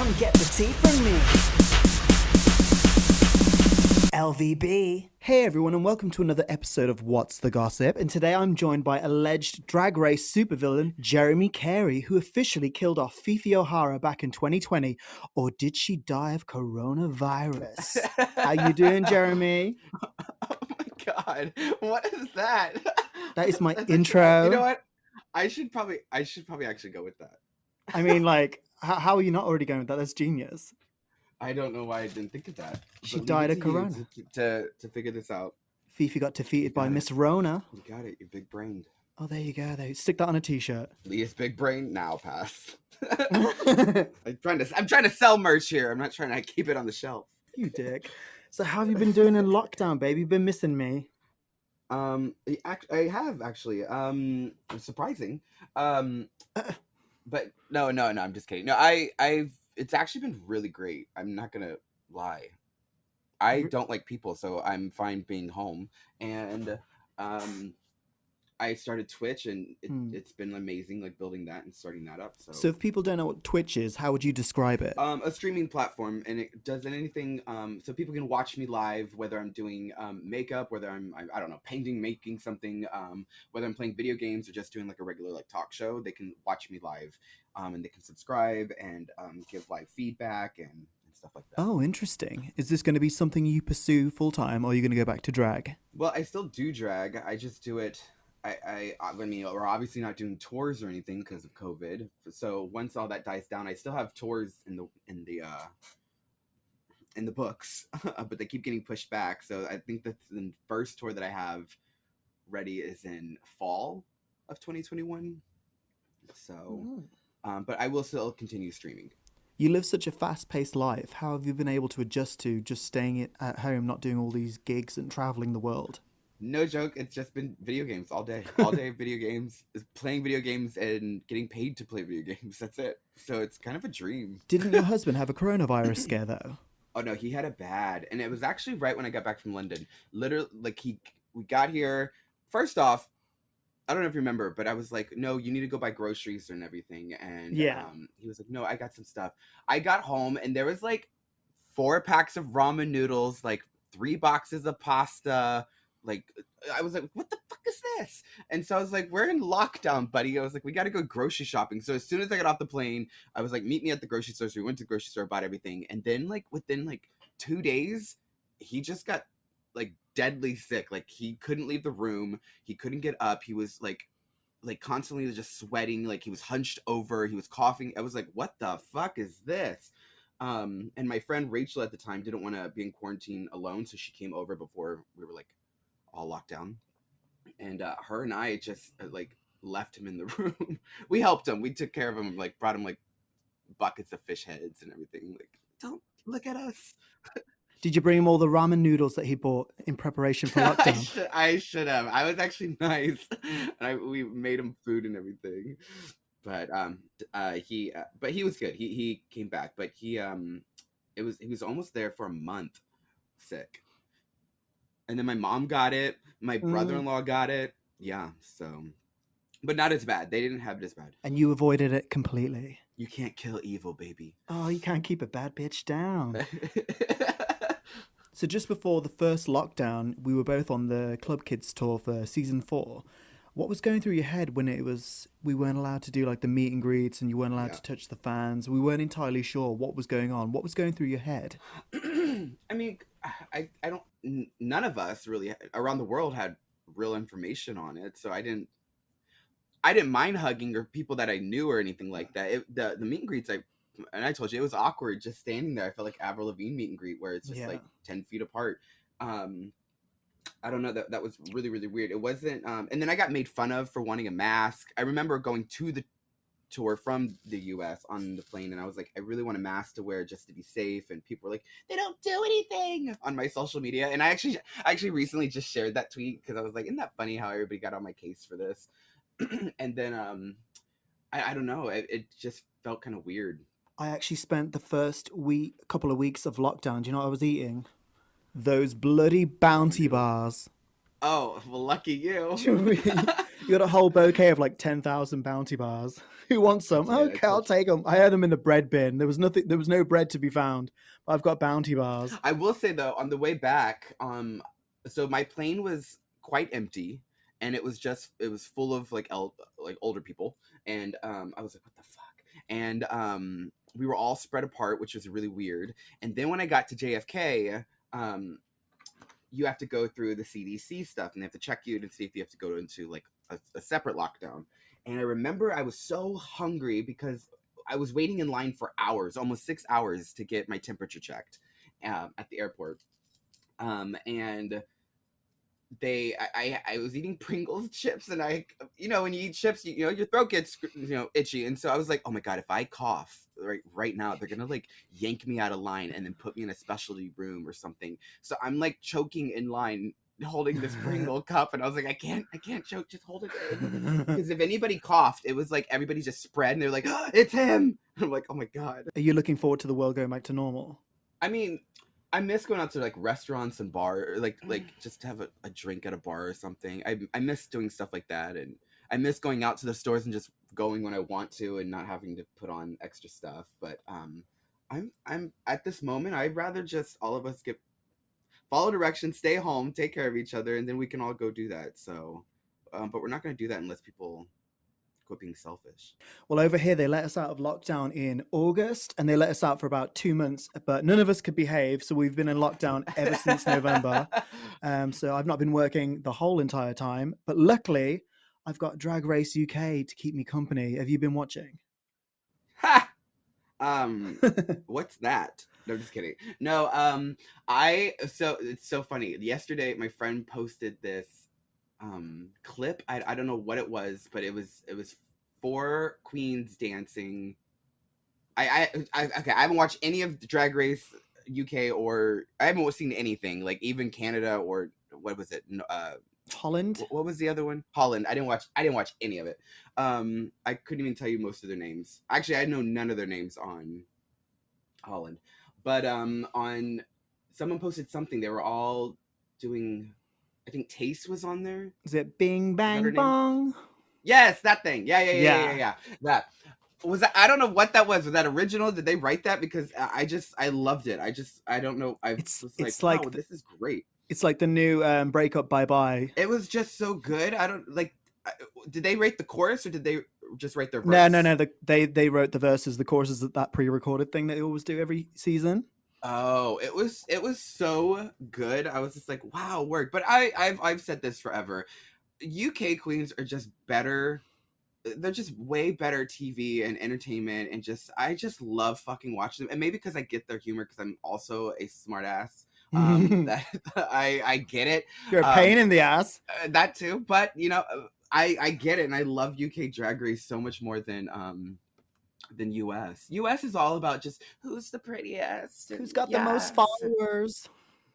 Come get the tea from me. LVB. Hey everyone, and welcome to another episode of What's the Gossip. And today I'm joined by alleged drag race supervillain Jaremi Carey, who officially killed off Phi Phi O'Hara back in 2020. Or did she die of coronavirus? How you doing, Jeremy? Oh my god, what is that? That is my That's intro. Actually, you know what? I should probably actually go with that. I mean, like, how are you not already going with that? That's genius. I don't know why I didn't think of that. She But died leave of it to you corona. to figure this out. Phi Phi got defeated by got it. Miss Rona. You got it. You're big brained. Oh, there you go. There, stick that on a t-shirt. Leah's big brain now. Pass. I'm trying to sell merch here. I'm not trying to keep it on the shelf. You dick. So how have you been doing in lockdown, baby? You've been missing me. I have actually. Surprising. But no. I'm just kidding. No, I've. It's actually been really great. I'm not gonna lie. I don't like people, so I'm fine being home. And I started Twitch, and it's been amazing, like building that and starting that up. So if people don't know what Twitch is, how would you describe it? A streaming platform, and it does anything so people can watch me live, whether I'm doing makeup, whether I don't know, painting, making something, whether I'm playing video games or just doing like a regular like talk show. They can watch me live, and they can subscribe and give live feedback and stuff like that. Oh, interesting. Is this going to be something you pursue full time, or are you going to go back to drag? Well, I still do drag. I just do it. I mean, we're obviously not doing tours or anything because of COVID. So once all that dies down, I still have tours in the books, but they keep getting pushed back. So I think that the first tour that I have ready is in fall of 2021. So, but I will still continue streaming. You live such a fast-paced life. How have you been able to adjust to just staying at home, not doing all these gigs and traveling the world? No joke, it's just been video games all day. Video games, playing video games and getting paid to play video games. That's it. So it's kind of a dream. Didn't your husband have a coronavirus scare though? Oh no, he had it bad. And it was actually right when I got back from London. Literally, like we got here. First off, I don't know if you remember, but I was like, no, you need to go buy groceries and everything. And he was like, no, I got some stuff. I got home and there was like 4 packs of ramen noodles, like 3 boxes of pasta. Like, I was like, what the fuck is this? And so I was like, we're in lockdown, buddy. I was like, we got to go grocery shopping. So as soon as I got off the plane, I was like, meet me at the grocery store. So we went to the grocery store, bought everything. And then like within like 2 days, he just got like deadly sick. Like he couldn't leave the room. He couldn't get up. He was like constantly just sweating. Like he was hunched over. He was coughing. I was like, what the fuck is this? And my friend Rachel at the time didn't want to be in quarantine alone. So she came over before we were like all locked down, and her and I just like left him in the room. We helped him, we took care of him, like brought him like buckets of fish heads and everything. Like, don't look at us. Did you bring him all the ramen noodles that he bought in preparation for lockdown? I should have. I was actually nice, and we made him food and everything. But he was good. He came back, but he was almost there for a month sick. And then my mom got it. My brother-in-law got it. Yeah, so. But not as bad. They didn't have it as bad. And you avoided it completely. You can't kill evil, baby. Oh, you can't keep a bad bitch down. So just before the first lockdown, we were both on the Club Kids tour for season 4. What was going through your head when we weren't allowed to do like the meet and greets and you weren't allowed to touch the fans? We weren't entirely sure what was going on. What was going through your head? I mean, I don't, none of us really around the world had real information on it. So I didn't mind hugging or people that I knew or anything like that. The meet and greets, I told you, it was awkward just standing there. I felt like Avril Lavigne meet and greet where it's just like 10 feet apart. I don't know, that was really, really weird. It wasn't, and then I got made fun of for wanting a mask. I remember going to the tour from the US on the plane, and I was like, I really want a mask to wear just to be safe. And people were like, they don't do anything on my social media. And I actually recently just shared that tweet because I was like, isn't that funny how everybody got on my case for this? And then I don't know, it just felt kind of weird. I actually spent the first couple of weeks of lockdown. Do you know what I was eating? Those bloody Bounty bars. Oh, well, lucky you. You got a whole bouquet of like 10,000 bounty bars. Who wants some? Yeah, Okay, I'll take them. I had them in the bread bin. There was no bread to be found. But I've got bounty bars. I will say though, on the way back, so my plane was quite empty, and it was full of like older people, and I was like, what the fuck? And we were all spread apart, which was really weird. And then when I got to JFK, you have to go through the CDC stuff, and they have to check you to see if you have to go into like a separate lockdown. And I remember I was so hungry because I was waiting in line for hours, almost 6 hours, to get my temperature checked at the airport. And I was eating Pringles chips, and when you eat chips, your throat gets itchy, and so I was like, oh my god, if I cough right now, they're gonna like yank me out of line and then put me in a specialty room or something. So I'm like choking in line, holding this Pringle cup, and I was like, I can't choke, just hold it in. Because if anybody coughed, it was like everybody just spread, and they're like, oh, it's him. And I'm like, oh my god. Are you looking forward to the world going back to normal? I mean, I miss going out to like restaurants and bars, like just to have a drink at a bar or something. I miss doing stuff like that, and I miss going out to the stores and just going when I want to and not having to put on extra stuff. But I'm at this moment, I'd rather just all of us follow directions, stay home, take care of each other, and then we can all go do that. So, but we're not going to do that unless people quit being selfish. Well, over here, they let us out of lockdown in August, and they let us out for about 2 months, but none of us could behave. So we've been in lockdown ever since November. So I've not been working the whole entire time, but luckily I've got Drag Race UK to keep me company. Have you been watching? Ha! What's that? No, just kidding. No, so it's so funny. Yesterday, my friend posted this clip. I don't know what it was, but it was 4 queens dancing. Okay, I haven't watched any of the Drag Race UK, or I haven't seen anything, like even Canada, or what was it? Holland. What was the other one? Holland. I didn't watch any of it. I couldn't even tell you most of their names. Actually, I know none of their names on Holland. But on someone posted something. They were all doing. I think Taste was on there. Is it Bing Bang Bong? Yes, that thing. Yeah. That was that. I don't know what that was. Was that original? Did they write that? Because I loved it. I don't know. It's like, wow, this is great. It's like the new Breakup Bye Bye. It was just so good. I don't like. Did they write the chorus, or did they just write their verse? No. They wrote the verses. The chorus is that pre-recorded thing that they always do every season. Oh, it was so good. I was just like, wow, work. But I've said this forever. UK queens are just better. They're just way better TV and entertainment, and I just love fucking watching them. And maybe because I get their humor, because I'm also a smart ass. That I get it. You're a pain in the ass. That too, but I get it, and I love UK Drag Race so much more than US. US is all about just who's the prettiest, who's got the most followers.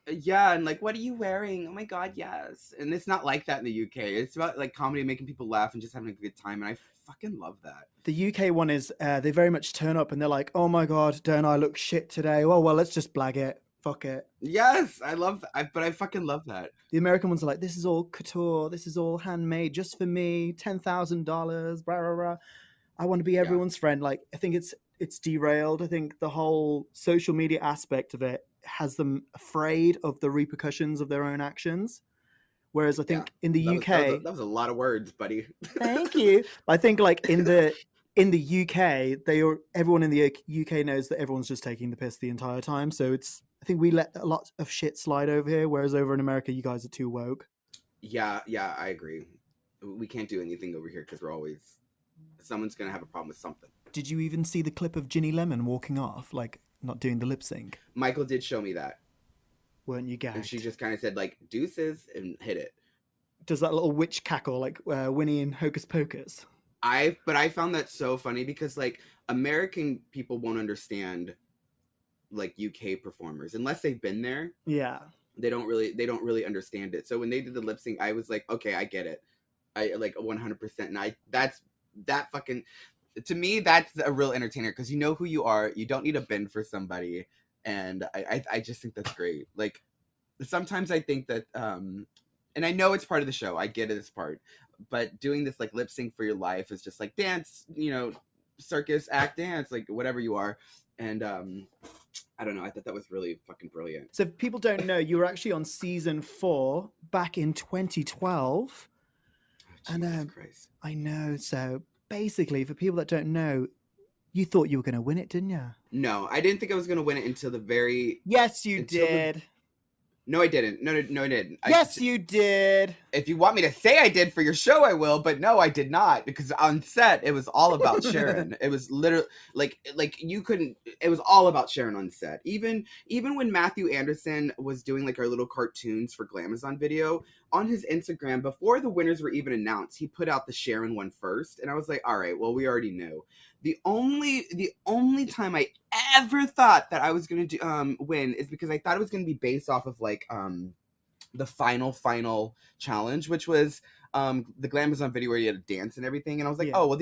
Yeah, and like, what are you wearing? Oh my god, yes. And it's not like that in the UK. It's about like comedy, making people laugh, and just having a good time, and I fucking love that. The UK one is they very much turn up and they're like, oh my god, don't I look shit today? Well, let's just blag it. Fuck it. Yes, I love that. But I fucking love that. The American ones are like, this is all couture, this is all handmade just for me, $10,000, blah, blah, blah. I want to be everyone's friend. Like, I think it's derailed. I think the whole social media aspect of it has them afraid of the repercussions of their own actions. Whereas I think in the UK... That was a lot of words, buddy. Thank you. I think like in the UK, everyone in the UK knows that everyone's just taking the piss the entire time. So I think we let a lot of shit slide over here, whereas over in America, you guys are too woke. Yeah, I agree. We can't do anything over here because someone's going to have a problem with something. Did you even see the clip of Ginny Lemon walking off, like not doing the lip sync? Michael did show me that. Weren't you gagged? And she just kind of said like deuces and hit it. Does that little witch cackle like Winnie in Hocus Pocus? But I found that so funny because like American people won't understand like UK performers unless they've been there. Yeah. They don't really understand it. So when they did the lip sync, I was like, okay, I get it. I like 100%. And that fucking, to me, that's a real entertainer because you know who you are. You don't need to bend for somebody. And I just think that's great. Like sometimes I think that, and I know it's part of the show. I get it as part, but doing this like lip sync for your life is just like dance, circus, act, dance, like whatever you are. And I don't know. I thought that was really fucking brilliant. So if people don't know, you were actually on season 4 back in 2012. Oh, Jesus Christ. I know. So basically, for people that don't know, you thought you were going to win it, didn't you? No, I didn't think I was going to win it until the very... Yes, you did. No, I didn't. No, I didn't. Yes, you did. If you want me to say I did for your show, I will. But no, I did not, because on set it was all about Sharon. It was literally like you couldn't. It was all about Sharon on set. Even when Matthew Anderson was doing like our little cartoons for Glamazon Video on his Instagram before the winners were even announced, he put out the Sharon one first, and I was like, all right, well, we already knew. The only time I ever thought that I was gonna win is because I thought it was gonna be based off of like the final challenge, which was the Glamazon Video where you had to dance and everything, and I was like, oh well,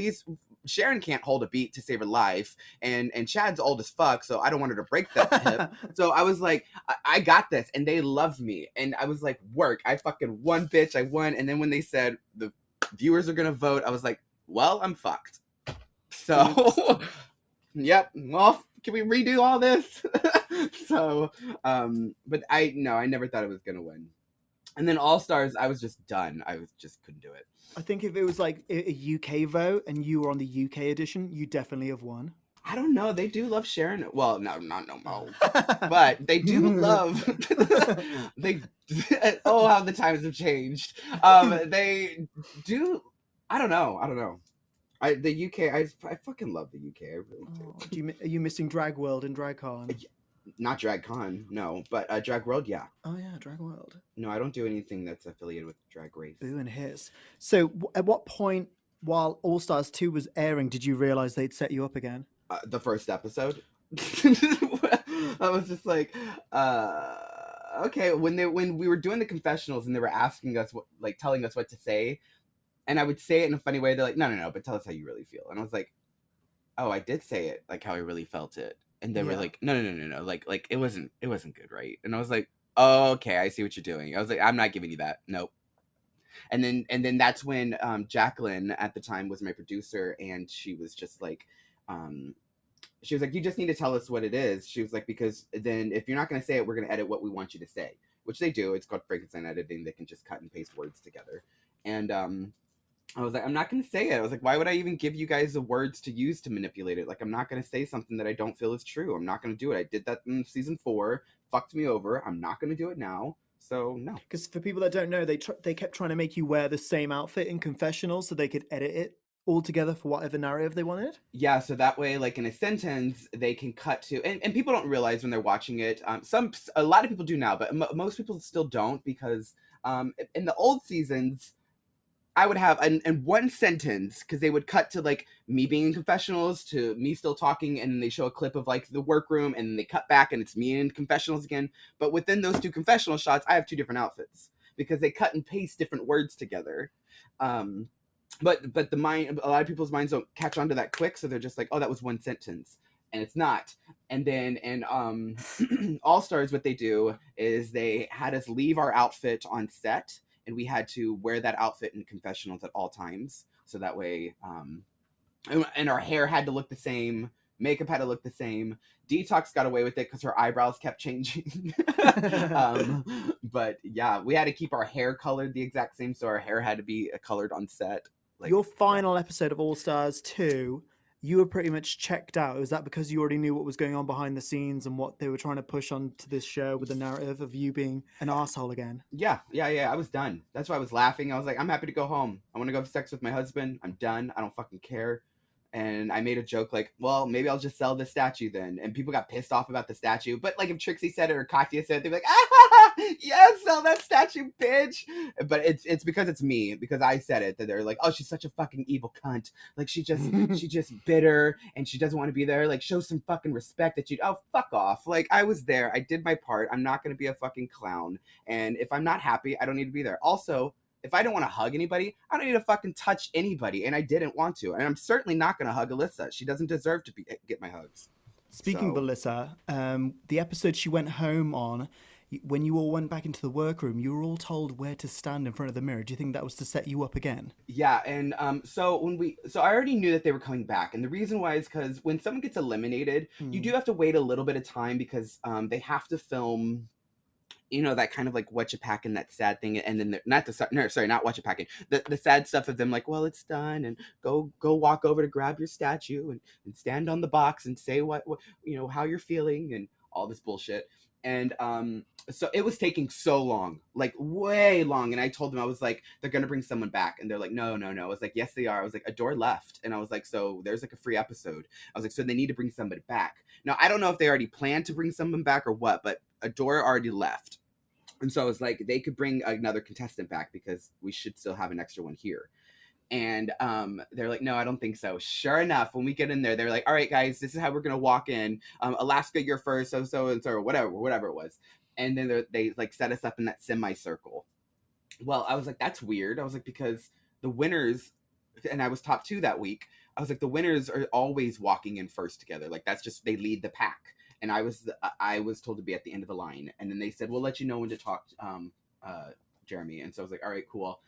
Sharon can't hold a beat to save her life, and Chad's old as fuck, so I don't want her to break that hip. So I was like, I got this, and they loved me, and I was like, work, I fucking won, bitch, I won. And then when they said the viewers are gonna vote, I was like, well, I'm fucked. So, yep. Well, can we redo all this? So, but I never thought I was gonna win. And then All Stars, I was just done. Just couldn't do it. I think if it was like a UK vote and you were on the UK edition, you definitely have won. I don't know. They do love Sharon. Well, no, not no more. But they do love. Oh, how the times have changed. They do. I don't know. The UK, I fucking love the UK. I really do. Are you missing Drag World and DragCon? Not DragCon, no, but Drag World, yeah. Oh yeah, Drag World. No, I don't do anything that's affiliated with Drag Race. Boo and hiss. So, at what point, while All Stars 2 was airing, did you realize they'd set you up again? The first episode. I was just like, okay. When we were doing the confessionals and they were asking us telling us what to say. And I would say it in a funny way. They're like, no, but tell us how you really feel. And I was like, oh, I did say it like how I really felt it. And they were like, no. Like it wasn't good, right? And I was like, oh, okay, I see what you're doing. I was like, I'm not giving you that. Nope. And then that's when Jacqueline at the time was my producer, and she was just like, she was like, you just need to tell us what it is. She was like, because then if you're not going to say it, we're going to edit what we want you to say, which they do. It's called Frankenstein editing. They can just cut and paste words together. And I was like, I'm not going to say it. I was like, why would I even give you guys the words to use to manipulate it? Like, I'm not going to say something that I don't feel is true. I'm not going to do it. I did that in season 4. Fucked me over. I'm not going to do it now. So, no. Because for people that don't know, they kept trying to make you wear the same outfit in confessionals so they could edit it all together for whatever narrative they wanted. Yeah, so that way, like in a sentence, they can cut to, and people don't realize when they're watching it. A lot of people do now, but most people still don't, because in the old seasons, I would have in one sentence, because they would cut to like me being in confessionals to me still talking, and they show a clip of like the workroom, and then they cut back and it's me in confessionals again. But within those 2 confessional shots, I have 2 different outfits because they cut and paste different words together. But a lot of people's minds don't catch on to that quick, so they're just like, oh, that was one sentence. And it's not. And then in All Stars, what they do is they had us leave our outfit on set, and we had to wear that outfit in confessionals at all times. So that way, and our hair had to look the same, makeup had to look the same. Detox got away with it because her eyebrows kept changing. But yeah, we had to keep our hair colored the exact same, so our hair had to be colored on set. Like, your final episode of All Stars 2, you were pretty much checked out. Was that because you already knew what was going on behind the scenes and what they were trying to push onto this show with the narrative of you being an asshole again? Yeah. I was done. That's why I was laughing. I was like, I'm happy to go home. I want to go have sex with my husband. I'm done. I don't fucking care. And I made a joke like, well, maybe I'll just sell this statue then. And people got pissed off about the statue. But like if Trixie said it or Katya said it, they'd be like, ah, yes, sell that statue, bitch. But it's because it's me, because I said it, that they're like, oh, she's such a fucking evil cunt. Like she just bitter and she doesn't want to be there. Like show some fucking respect that oh, fuck off. Like I was there. I did my part. I'm not going to be a fucking clown. And if I'm not happy, I don't need to be there. Also, if I don't want to hug anybody, I don't need to fucking touch anybody, and I didn't want to. And I'm certainly not going to hug Alyssa. She doesn't deserve to get my hugs. Speaking of Alyssa, the episode she went home on, when you all went back into the workroom, you were all told where to stand in front of the mirror. Do you think that was to set you up again? Yeah, and so I already knew that they were coming back, and the reason why is because when someone gets eliminated, you Hmm. do have to wait a little bit of time because they have to film, that kind of like what you packing, that sad thing, and then not the no, sorry, not what you packing, the sad stuff of them like, well, it's done, and go walk over to grab your statue and stand on the box and say what how you're feeling and all this bullshit. And so it was taking so long, like way long, and I told them, I was like, they're gonna bring someone back, and they're like, no, no, no. I was like, yes they are. I was like, a door left, and I was like, so there's like a free episode. I was like, so they need to bring somebody back. Now I don't know if they already planned to bring someone back or what, but a door already left. And so I was like, they could bring another contestant back because we should still have an extra one here. And they're like, no, I don't think so. Sure enough, when we get in there, they're like, all right, guys, this is how we're gonna walk in. Alaska, you're first, so and so, or whatever it was. And then they like set us up in that semicircle. Well, I was like, that's weird. I was like, because the winners, and I was top two that week. I was like, the winners are always walking in first together. Like that's just, they lead the pack. And I was told to be at the end of the line. And then they said, we'll let you know when to talk, Jeremy. And so I was like, all right, cool.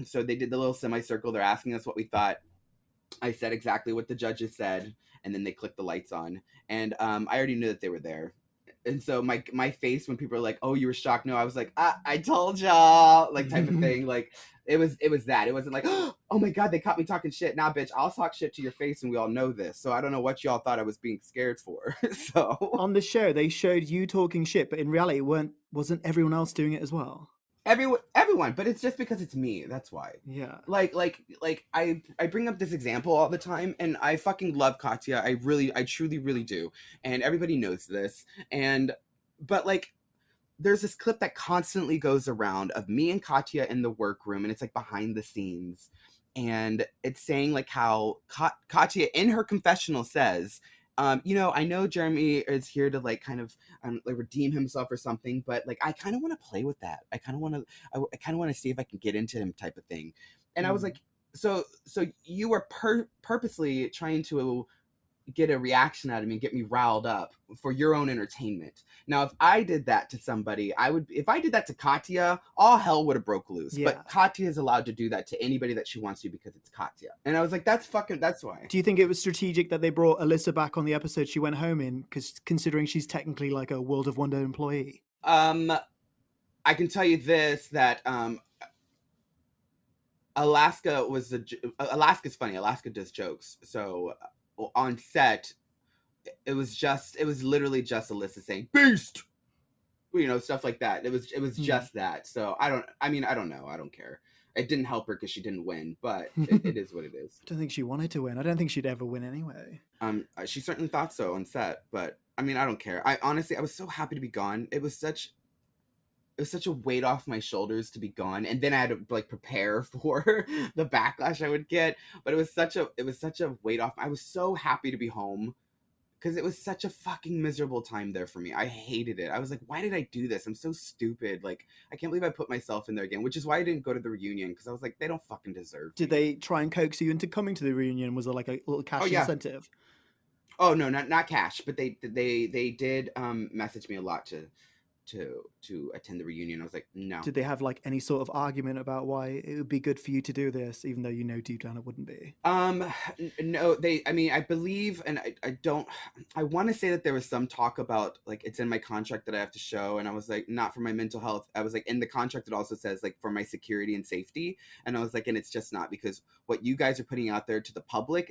So they did the little semicircle. They're asking us what we thought. I said exactly what the judges said, and then they clicked the lights on. And I already knew that they were there. And so my face when people were like, "Oh, you were shocked?" No, I was like, "I told y'all," like type of thing. Like it was that. It wasn't like, "Oh my god, they caught me talking shit." Nah, bitch, I'll talk shit to your face, and we all know this. So I don't know what y'all thought I was being scared for. So On the show, they showed you talking shit, but in reality, wasn't everyone else doing it as well? everyone, but it's just because it's me. That's why. Yeah. Like I bring up this example all the time, and I fucking love Katya. I truly, really do, and everybody knows this. And but like, there's this clip that constantly goes around of me and Katya in the workroom, and it's like behind the scenes, and it's saying like how Katya in her confessional says, I know Jeremy is here to like kind of like redeem himself or something, but like I kind of want to play with that. I kind of want to see if I can get into him type of thing. And I was Mm. like, so you were purposely trying to get a reaction out of me and get me riled up for your own entertainment. Now, if I did that to somebody, if I did that to Katya, all hell would have broke loose. Yeah. But Katya is allowed to do that to anybody that she wants to because it's Katya. And I was like, that's why. Do you think it was strategic that they brought Alyssa back on the episode she went home in? Because considering she's technically like a World of Wonder employee. I can tell you this, that Alaska's funny. Alaska does jokes. So on set, it was literally just Alyssa saying "beast," stuff like that. It was just that. So I don't know. I don't care. It didn't help her because she didn't win, but it is what it is. I don't think she wanted to win. I don't think she'd ever win anyway. She certainly thought so on set, but I mean, I don't care. I honestly, I was so happy to be gone. It was such a weight off my shoulders to be gone, and then I had to like prepare for the backlash I would get. But it was such a weight off. I was so happy to be home because it was such a fucking miserable time there for me. I hated it. I was like, why did I do this? I'm so stupid. Like, I can't believe I put myself in there again, which is why I didn't go to the reunion, because I was like, they don't fucking deserve Did me. they try and coax you into coming to the reunion? Was there like a little cash Oh yeah. incentive? Oh no, not cash, but they did message me a lot to attend the reunion. I was like, no. Did they have like any sort of argument about why it would be good for you to do this, even though you know deep down it wouldn't be? No, I mean, I believe, and I want to say that there was some talk about like it's in my contract that I have to show, and I was like, not for my mental health. I was like, in the contract it also says like for my security and safety, and I was like, and it's just not, because what you guys are putting out there to the public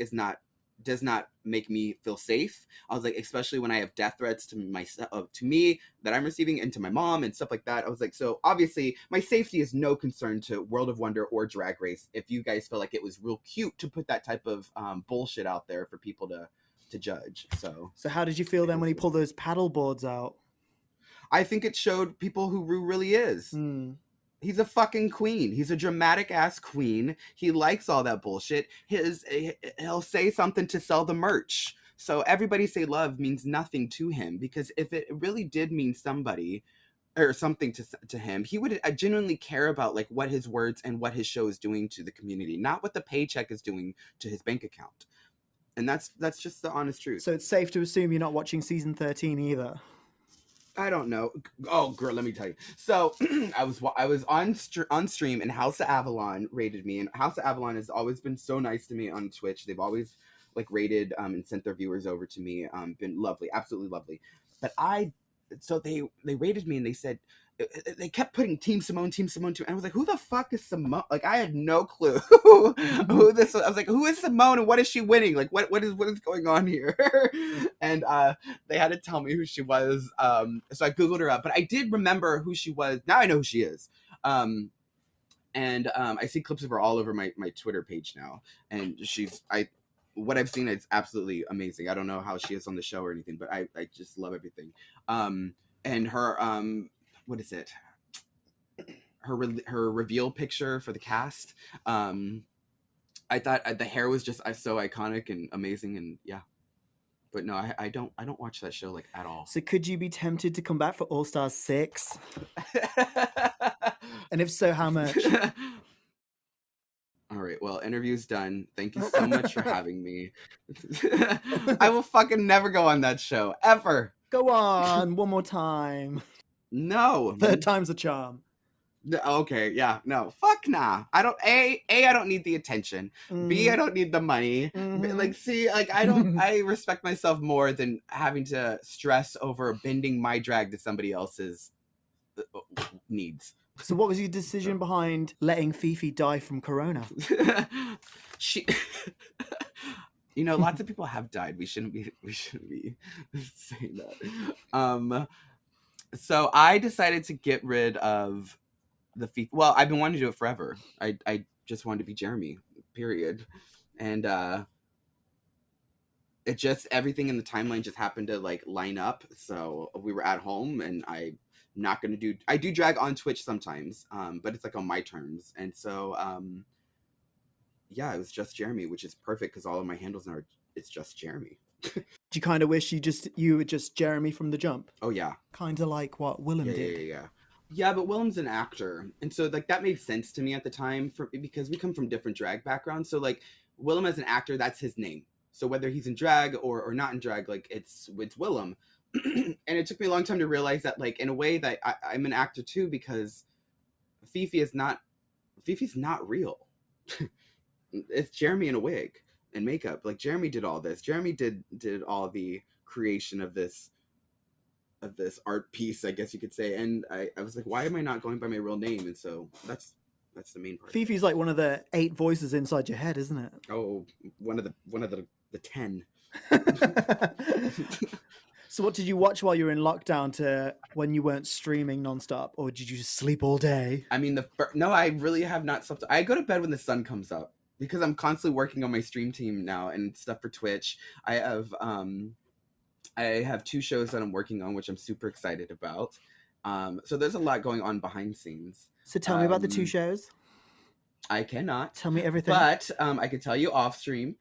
does not make me feel safe. I was like, especially when I have death threats to myself, to me, that I'm receiving, and to my mom and stuff like that. I was like, so obviously my safety is no concern to World of Wonder or Drag Race. If you guys feel like it was real cute to put that type of bullshit out there for people to judge. So how did you feel then when he pulled those paddle boards out? I think it showed people who Rue really is. He's a fucking queen. He's a dramatic ass queen. He likes all that bullshit. He'll say something to sell the merch. So everybody say love means nothing to him, because if it really did mean somebody or something to him, he would genuinely care about like what his words and what his show is doing to the community, not what the paycheck is doing to his bank account. And that's just the honest truth. So it's safe to assume you're not watching season 13 either. I don't know. Oh, girl, let me tell you. So I was on stream, and House of Avalon rated me, and House of Avalon has always been so nice to me on Twitch. They've always like rated and sent their viewers over to me. Been lovely, absolutely lovely. But so they rated me, and they said they kept putting Team Simone, Team Simone, Team. And I was like, who the fuck is Simone? Like, I had no clue who this was. I was like, who is Simone and what is she winning? Like, what is going on here? And they had to tell me who she was. So I Googled her up, but I did remember who she was. Now I know who she is. And I see clips of her all over my Twitter page now. And what I've seen is absolutely amazing. I don't know how she is on the show or anything, but I just love everything. And her, what is it? Her reveal picture for the cast. I thought the hair was just so iconic and amazing, and yeah. But no, I don't watch that show like at all. So could you be tempted to come back for All Stars 6? And if so, how much? All right, well, interview's done. Thank you so much for having me. I will fucking never go on that show, ever. Go on, one more time. No. Third time's a charm. Okay, yeah, no, fuck nah. I don't. I don't need the attention. B, I don't need the money. Like, C, like I respect myself more than having to stress over bending my drag to somebody else's needs. So what was your decision behind letting Phi Phi die from corona? She lots of people have died. We shouldn't be saying that. So I decided to get rid of the Phi Phi. Well, I've been wanting to do it forever. I just wanted to be Jaremi, period. And it just, everything in the timeline just happened to like line up. So we were at home, and I do drag on Twitch sometimes, but it's like on my terms. And so yeah, it was just Jaremi, which is perfect because all of my handles now it's just Jaremi. Do you kind of wish you were just Jaremi from the jump? Oh yeah, kind of like what Willem did. Yeah, but Willem's an actor, and so like that made sense to me at the time because we come from different drag backgrounds. So like Willem as an actor, that's his name. So whether he's in drag or not in drag, like it's Willem. And it took me a long time to realize that, like, in a way that I'm an actor too, because Phi Phi's not real. It's Jaremi in a wig and makeup. Like, Jaremi did all this. Jaremi did all the creation of this art piece, I guess you could say. And I was like, why am I not going by my real name? And so that's the main part. Phi Phi's like one of the 8 voices inside your head, isn't it? Oh, one of the 10. So what did you watch while you were in lockdown to when you weren't streaming nonstop, or did you just sleep all day? I mean, no, I really have not slept. I go to bed when the sun comes up because I'm constantly working on my stream team now and stuff for Twitch. I have 2 shows that I'm working on, which I'm super excited about. So there's a lot going on behind scenes. So tell me about the 2 shows. I cannot. Tell me everything. But I can tell you off interview.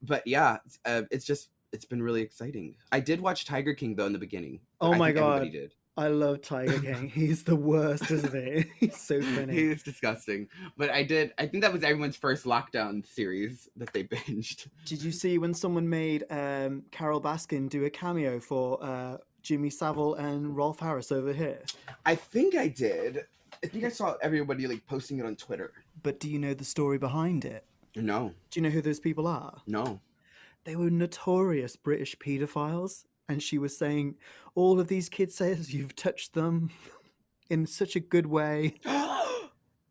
But yeah, it's been really exciting. I did watch Tiger King though in the beginning. Oh my god, everybody did. I love Tiger King. He's the worst, isn't he? He's so funny. He's disgusting. But I think that was everyone's first lockdown series that they binged. Did you see when someone made Carol Baskin do a cameo for Jimmy Savile and Rolf Harris over here? I think I did. I think I saw everybody like posting it on Twitter. But do you know the story behind it? No. Do you know who those people are? No. They were notorious British pedophiles. And she was saying, all of these kids say you've touched them in such a good way.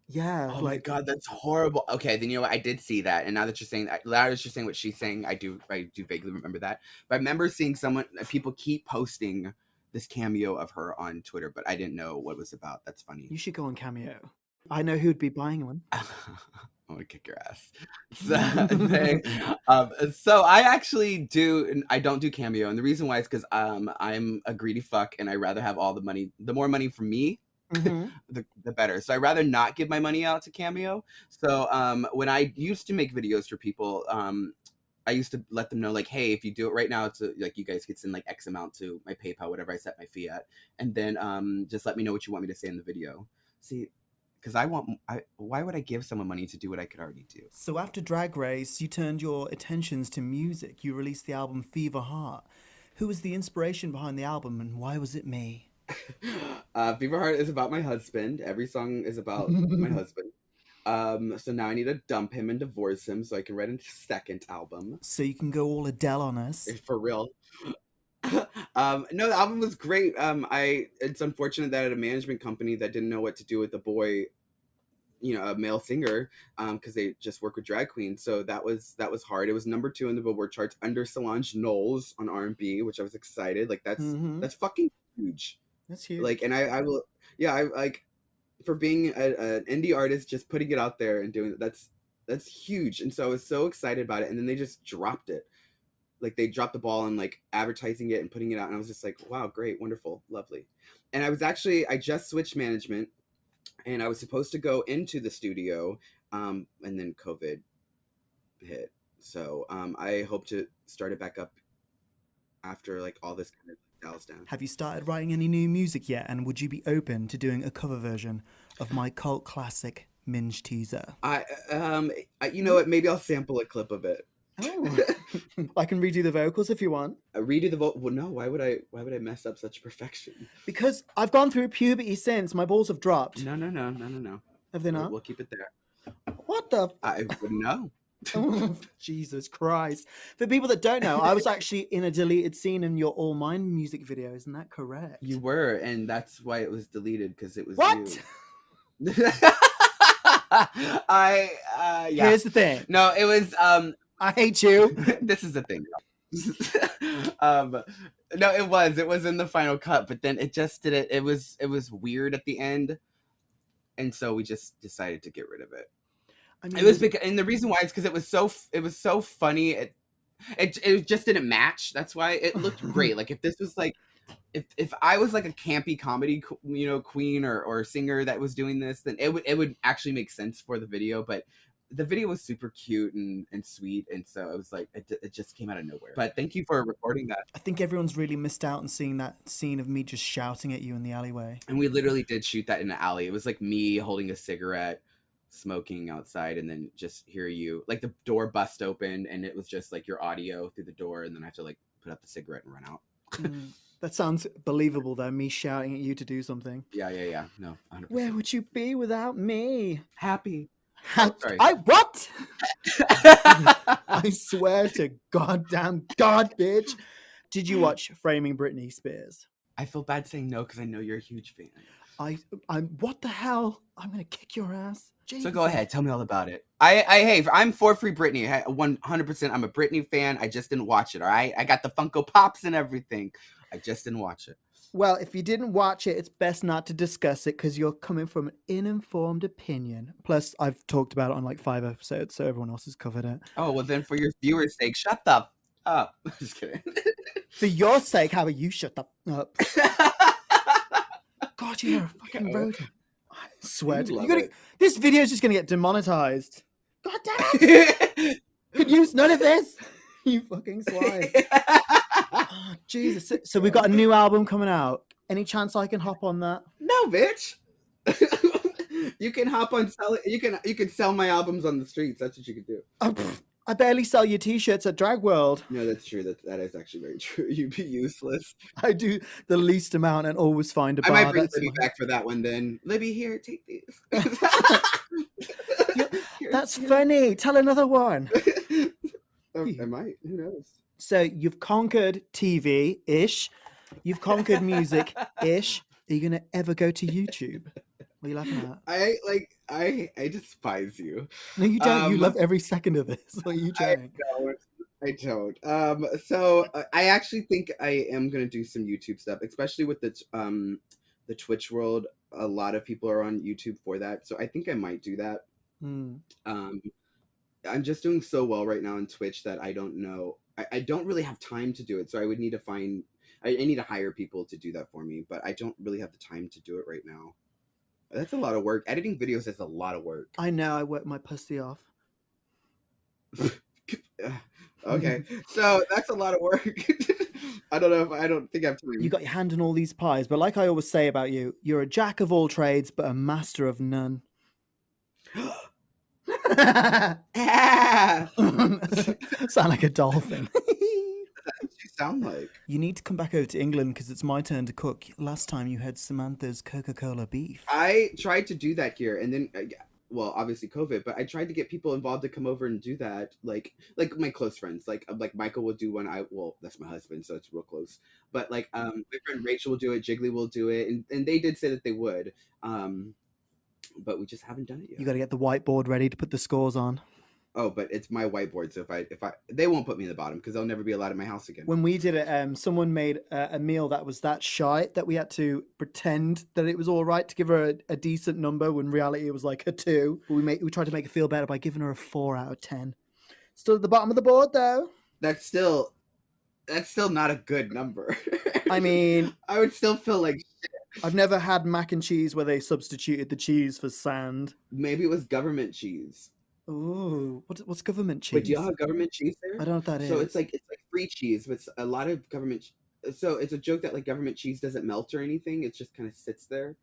Yeah. Oh my god, that's horrible. Okay, then you know what? I did see that. And now that you're saying what she's saying, I do vaguely remember that. But I remember seeing people keep posting this cameo of her on Twitter, but I didn't know what it was about. That's funny. You should go on Cameo. I know who'd be buying one. I'm gonna kick your ass. So I actually I don't do Cameo, and the reason why is because I'm a greedy fuck, and I rather have all the money. The more money for me, the better. So I'd rather not give my money out to Cameo. So when I used to make videos for people, I used to let them know, like, hey, if you do it right now, it's like you guys could send like X amount to my PayPal, whatever I set my fee at, and then just let me know what you want me to say in the video. See, because why would I give someone money to do what I could already do? So after Drag Race, you turned your attentions to music. You released the album Fever Heart. Who was the inspiration behind the album, and why was it me? Fever Heart is about my husband. Every song is about my husband. So now I need to dump him and divorce him so I can write a second album. So you can go all Adele on us. For real. No, the album was great. It's unfortunate that at a management company that didn't know what to do with a boy, a male singer, because they just work with drag queens. So that was hard. It was number 2 in the Billboard charts under Solange Knowles on R&B, which I was excited. Like that's fucking huge. That's huge. Like, and I will, yeah, I like for being an indie artist, just putting it out there and doing that's huge. And so I was so excited about it, and then they just dropped it. Like they dropped the ball on like advertising it and putting it out, and I was just like, wow, great, wonderful, lovely. And I just switched management, and I was supposed to go into the studio, and then COVID hit. So I hope to start it back up after like all this kind of dials down. Have you started writing any new music yet? And would you be open to doing a cover version of my cult classic Minge Teaser? You know what? Maybe I'll sample a clip of it. Oh, I can redo the vocals if you want. Redo the vocal? Well, no. Why would I mess up such perfection? Because I've gone through puberty since. My balls have dropped. No. Have they not? We'll keep it there. What the? I wouldn't know. Oh, Jesus Christ. For people that don't know, I was actually in a deleted scene in your All Mine music video. Isn't that correct? You were, and that's why it was deleted, because it was what? You. Yeah. Here's the thing. No, it was I hate you. This is the thing. No, it was in the final cut, but then it just did it. It was weird at the end, and so we just decided to get rid of it. I mean, it was because, and the reason why is because it was so funny. It just didn't match. That's why it looked great. Like if this was like, if I was like a campy comedy, queen or singer that was doing this, then it would actually make sense for the video. But the video was super cute and sweet, and so it was like it just came out of nowhere. But thank you for recording that. I think everyone's really missed out on seeing that scene of me just shouting at you in the alleyway. And we literally did shoot that in the alley. It was like me holding a cigarette, smoking outside, and then just hear you, like the door bust open, and it was just like your audio through the door, and then I have to like put up the cigarette and run out. That sounds believable though, me shouting at you to do something. Yeah. No, 100%. Where would you be without me? Happy. Sorry. What? I swear to goddamn God, bitch. Did you watch Framing Britney Spears? I feel bad saying no because I know you're a huge fan. I'm what the hell? I'm gonna kick your ass. Jesus. So go ahead, tell me all about it. I'm for Free Britney. 100%. I'm a Britney fan. I just didn't watch it. All right, I got the Funko Pops and everything. I just didn't watch it. Well, if you didn't watch it, it's best not to discuss it because you're coming from an uninformed opinion. Plus, I've talked about it on like 5 episodes, so everyone else has covered it. Oh, well then for your viewers' sake, shut the up. Just kidding. For your sake, how about you shut the up? God, you're a fucking rodent. I swear to you. This video is just going to get demonetized. God damn it. Could use none of this. You fucking swine. Oh, Jesus. So we've got a new album coming out. Any chance I can hop on that? No, bitch. You can hop on sell it. You can sell my albums on the streets. That's what you could do. I barely sell your t-shirts at Drag World. No, that's true. That is actually very true. You'd be useless. I do the least amount and always find a bar. I might bring Libby back for that one then. Libby, here, take these. That's funny. Tell another one. I might. Who knows? So you've conquered TV-ish. You've conquered music-ish. Are you going to ever go to YouTube? What are you laughing at? I despise you. No, you don't. You love every second of this. What are you trying? I don't. So I actually think I am going to do some YouTube stuff, especially with the Twitch world. A lot of people are on YouTube for that. So I think I might do that. I'm just doing so well right now on Twitch that I don't know. I don't really have time to do it. So I would need to I need to hire people to do that for me, but I don't really have the time to do it right now. That's a lot of work. Editing videos is a lot of work. I know. I work my pussy off. Okay. So that's a lot of work. I don't think I have time. You got your hand in all these pies, but like I always say about you, you're a jack of all trades, but a master of none. Ah! Sound like a dolphin. That's what you sound like. You need to come back over to England because it's my turn to cook. Last time you had Samantha's Coca-Cola beef. I tried to do that here, and then well, obviously COVID, but I tried to get people involved to come over and do that, like my close friends, like Michael will do one. Well, that's my husband, so it's real close. But like my friend Rachel will do it, Jiggly will do it, and they did say that they would, but we just haven't done it yet. You got to get the whiteboard ready to put the scores on. Oh, but it's my whiteboard, so if I they won't put me in the bottom because they'll never be allowed in my house again. When we did it, someone made a meal that was that shy that we had to pretend that it was all right to give her a decent number when reality it was like a 2. But we tried to make her feel better by giving her a 4 out of 10. Still at the bottom of the board though. That's still not a good number. I mean, I would still feel like shit. I've never had mac and cheese where they substituted the cheese for sand. Maybe it was government cheese. Ooh, what's government cheese? Wait, do y'all have government cheese there? I don't know what that is. So it's like free cheese, but a lot of government. So it's a joke that like government cheese doesn't melt or anything. It just kind of sits there.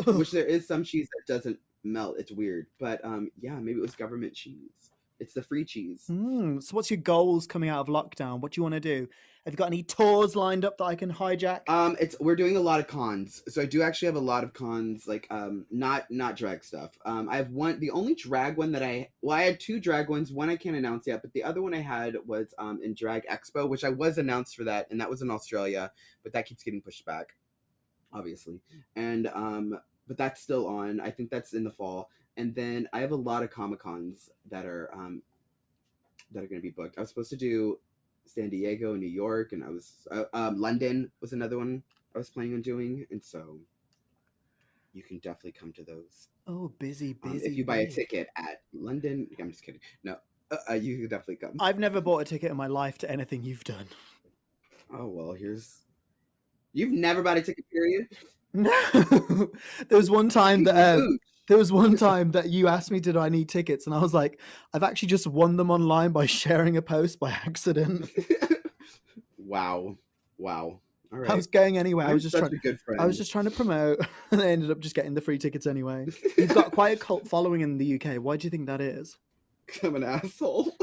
Which there is some cheese that doesn't melt. It's weird, but yeah, maybe it was government cheese. It's the free cheese. So what's your goals coming out of lockdown? What do you want to do? Have you got any tours lined up that I can hijack? We're doing a lot of cons. So I do actually have a lot of cons, like not drag stuff. I have the only drag one that I had 2 drag ones. One I can't announce yet, but the other one I had was in Drag Expo, which I was announced for that, and that was in Australia, but that keeps getting pushed back, obviously. And but that's still on. I think that's in the fall. And then I have a lot of Comic Cons that are going to be booked. I was supposed to do San Diego, New York, and I was London was another one I was planning on doing, and so you can definitely come to those. Oh, busy. If you buy a ticket at London, I'm just kidding. No, you can definitely come. I've never bought a ticket in my life to anything you've done. Oh well, you've never bought a ticket, period. No, there was one time that you asked me, did I need tickets? And I was like, I've actually just won them online by sharing a post by accident. Wow. All right. I was going anyway. I was just trying to promote, and I ended up just getting the free tickets anyway. You've got quite a cult following in the UK. Why do you think that is? I'm an asshole.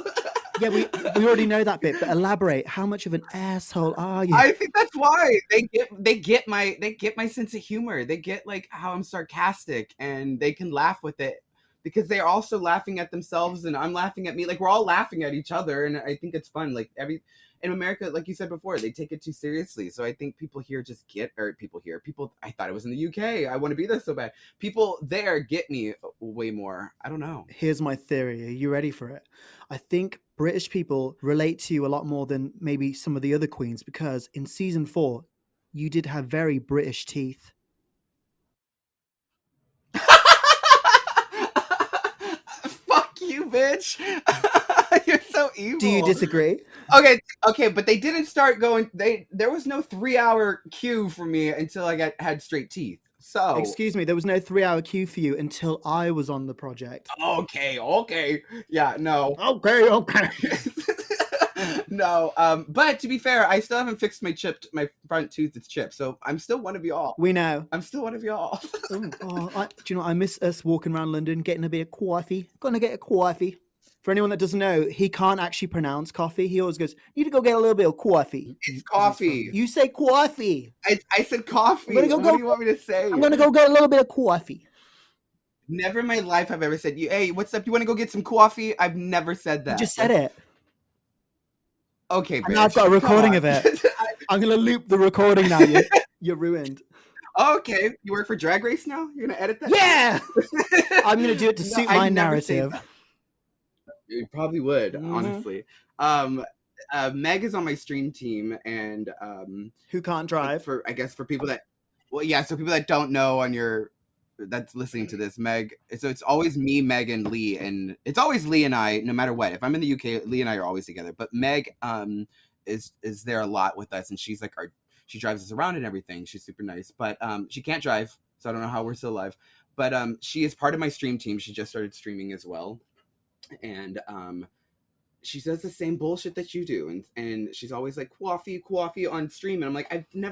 Yeah, we already know that bit, but elaborate. How much of an asshole are you? I think that's why they get my sense of humor. They get like how I'm sarcastic, and they can laugh with it because they're also laughing at themselves, and I'm laughing at me. Like we're all laughing at each other, and I think it's fun. Like in America, like you said before, they take it too seriously. So I think people here just I thought it was in the UK. I want to be there so bad. People there get me way more. I don't know. Here's my theory. Are you ready for it? I think British people relate to you a lot more than maybe some of the other queens because in season 4, you did have very British teeth. Fuck you, bitch. You're so evil. Do you disagree? Okay, but they didn't start going. There was no 3-hour queue for me until I had straight teeth. So excuse me, there was no 3-hour queue for you until I was on the project. Okay. Yeah, no. Okay. No, but to be fair, I still haven't fixed my front tooth is chipped, so I'm still one of y'all. We know. I'm still one of y'all. Do you know, I miss us walking around London, getting a bit of coffee. Gonna get a coffee. For anyone that doesn't know, he can't actually pronounce coffee. He always goes, "Need to go get a little bit of coffee." It's coffee. You say coffee. I said coffee. What do you want me to say? I'm gonna go get a little bit of coffee. Never in my life have I ever said, "Hey, what's up? You want to go get some coffee?" I've never said that. You just said it. Okay, bitch. And now I've got a recording of it. I'm gonna loop the recording now. You're ruined. Okay, you work for Drag Race now? You're gonna edit that? Yeah. I'm gonna do it to suit my narrative. You probably would, honestly. Meg is on my stream team, and who can't drive? For people that, so people that don't know that's listening to this, Meg. So it's always me, Meg, and Leigh, and it's always Leigh and I, no matter what. If I'm in the UK, Leigh and I are always together. But Meg is there a lot with us, and she's like she drives us around and everything. She's super nice, but she can't drive, so I don't know how we're still alive. But she is part of my stream team. She just started streaming as well. And she says the same bullshit that you do, and she's always like coffee on stream, and I'm like,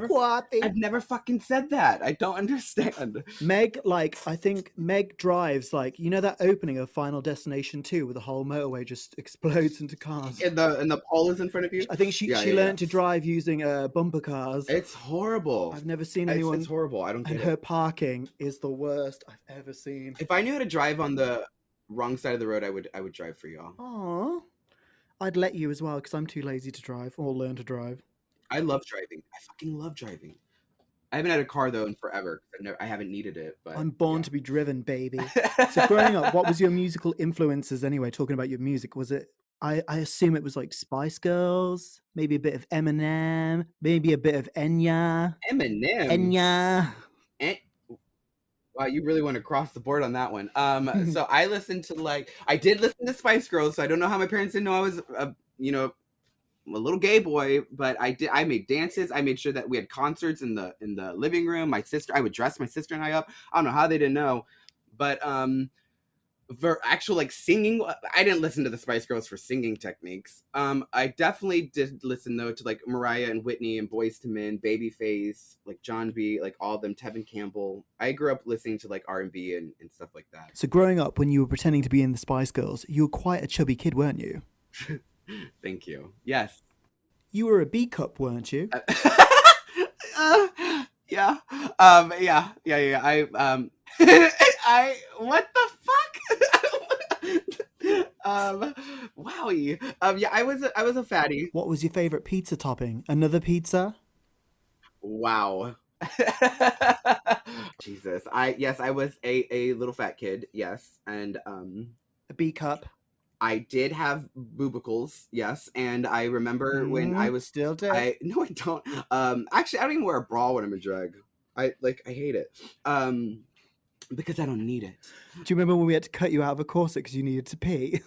Coffee. I've never fucking said that. I don't understand. Meg, like, I think Meg drives, like, you know that opening of Final Destination 2 where the whole motorway just explodes into cars? And the pole is in front of you. I think she learned to drive using bumper cars. It's horrible. I've never seen anyone. It's horrible. I don't get and it. her parking is the worst I've ever seen. If I knew how to drive on the wrong side of the road, I would drive for y'all. Aww. I'd let you as well because I'm too lazy to drive or learn to drive. I love driving. I fucking love driving. I haven't had a car though in forever. I haven't needed it. But I'm born to be driven, baby. So growing up, what was your musical influences anyway? Talking about your music, was it? I assume it was like Spice Girls, maybe a bit of Eminem, maybe a bit of Enya. Eminem. Wow, you really want to cross the board on that one. So I listened to I did listen to Spice Girls. So I don't know how my parents didn't know I was a little gay boy, but I made dances. I made sure that we had concerts in the living room. I would dress my sister and I up. I don't know how they didn't know, but for actual singing, I didn't listen to the Spice Girls for singing techniques. I definitely did listen though to Mariah and Whitney and Boyz II Men, Babyface, John B, all of them, Tevin Campbell. I grew up listening to R&B and stuff like that. So growing up, when you were pretending to be in the Spice Girls, you were quite a chubby kid, weren't you? Thank you. Yes. You were a B cup, weren't you? Yeah. Yeah. I what the fuck? Wowie. Yeah, I was a fatty. What was your favorite pizza topping? Another pizza? Wow. Jesus. I was a little fat kid, yes. And a B cup. I did have boobicles, yes, and I remember when I was still do. No, I don't. Actually, I don't even wear a bra when I'm in drag. I hate it. Because I don't need it. Do you remember when we had to cut you out of a corset because you needed to pee?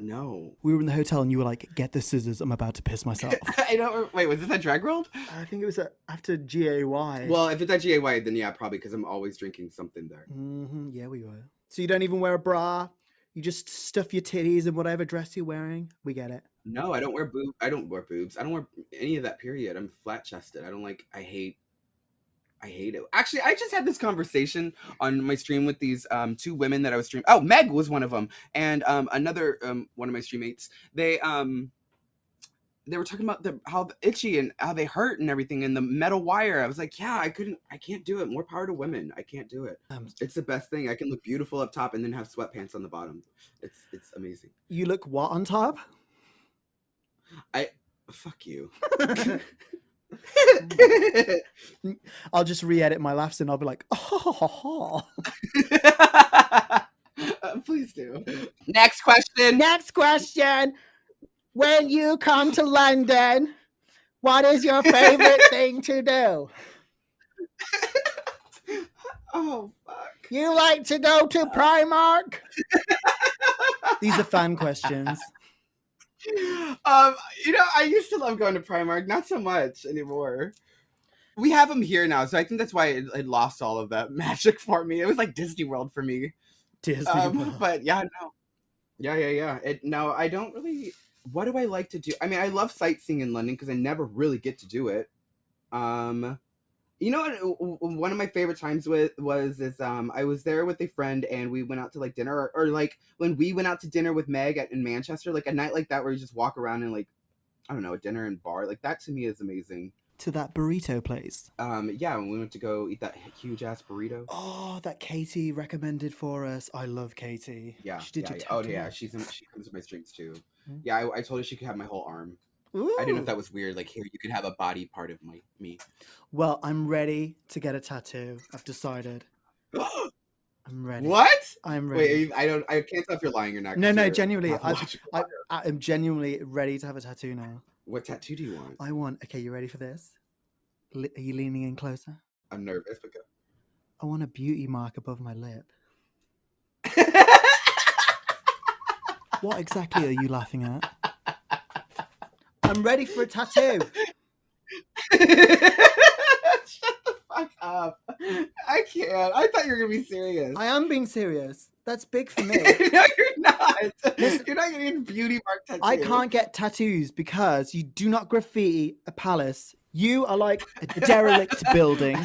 No. We were in the hotel and you were like, "Get the scissors, I'm about to piss myself." I don't. Wait, was this at Drag World? I think it was after GAY. Well, if it's at GAY, then yeah, probably because I'm always drinking something there. Yeah, we were. So you don't even wear a bra? You just stuff your titties in whatever dress you're wearing? We get it. No, I don't wear boobs. I don't wear boobs. I don't wear any of that, period. I'm flat chested. I hate it. Actually, I just had this conversation on my stream with these two women that I was streaming. Oh, Meg was one of them. And another one of my stream mates. They were talking about how itchy and how they hurt and everything and the metal wire. I was like, yeah, I can't do it. More power to women. I can't do it. It's the best thing. I can look beautiful up top and then have sweatpants on the bottom. It's amazing. You look what on top? Fuck you. I'll just re-edit my laughs and I'll be like, oh. Please do. Next question. When you come to London, what is your favorite thing to do? Oh, fuck. You like to go to Primark? These are fan questions. I used to love going to Primark, not so much anymore. We have them here now, so I think that's why it lost all of that magic for me. It was like Disney World for me. Disney World. But yeah, no. Yeah. No, I don't really. What do I like to do? I mean, I love sightseeing in London because I never really get to do it. One of my favorite times was I was there with a friend and we went out to dinner or when we went out to dinner with Meg in Manchester, a night like that where you just walk around and I don't know, a dinner and bar, that to me is amazing. To that burrito place. Yeah, when we went to go eat that huge ass burrito. Oh, that Katie recommended for us. I love Katie. Yeah. She did Oh yeah, she comes to my streams too. Mm-hmm. Yeah, I told her she could have my whole arm. Ooh. I didn't know if that was weird. Here, you could have a body part of me. Well, I'm ready to get a tattoo. I've decided. I'm ready. What? I'm ready. Wait, I can't tell if you're lying or not. No, genuinely. I am genuinely ready to have a tattoo now. What tattoo do you want? Okay, you ready for this? Are you leaning in closer? I'm nervous, but go. I want a beauty mark above my lip. What exactly are you laughing at? I'm ready for a tattoo. Shut the fuck up. I can't. I thought you were gonna be serious. I am being serious. That's big for me. No, you're not. Listen, You're not getting a beauty mark tattoo. I can't get tattoos because you do not graffiti a palace. You are like a derelict building,